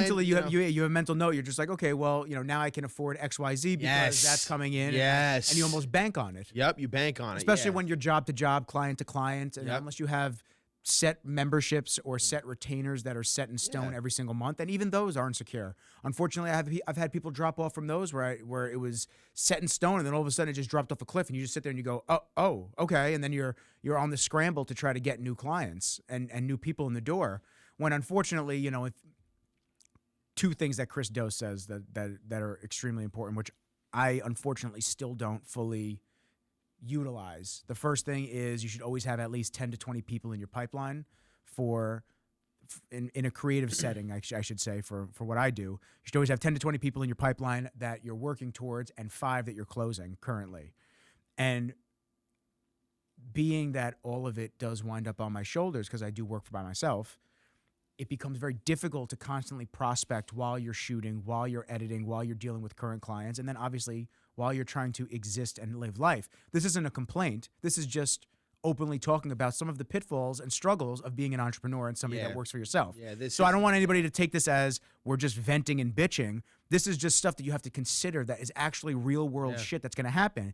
mentally you have a mental note. You're just like, okay, well, now I can afford XYZ because that's coming in. Yes. And you almost bank on it. Yep, you bank on it. Especially when you're job to job, client to client, and unless you have set memberships or set retainers that are set in stone every single month, and even those aren't secure. Unfortunately, I've had people drop off from those where it was set in stone, and then all of a sudden it just dropped off a cliff, and you just sit there and you go, oh, okay, and then you're on the scramble to try to get new clients and new people in the door. When unfortunately, if two things that Chris Do says that are extremely important, which I unfortunately still don't fully utilize. The first thing is you should always have at least 10 to 20 people in your pipeline in a creative setting, I should say, for what I do. You should always have 10 to 20 people in your pipeline that you're working towards and 5 that you're closing currently. And being that all of it does wind up on my shoulders because I do work by myself, it becomes very difficult to constantly prospect while you're shooting, while you're editing, while you're dealing with current clients, and then obviously while you're trying to exist and live life. This isn't a complaint. This is just openly talking about some of the pitfalls and struggles of being an entrepreneur and somebody that works for yourself. So I don't want anybody to take this as we're just venting and bitching. This is just stuff that you have to consider that is actually real world shit that's going to happen.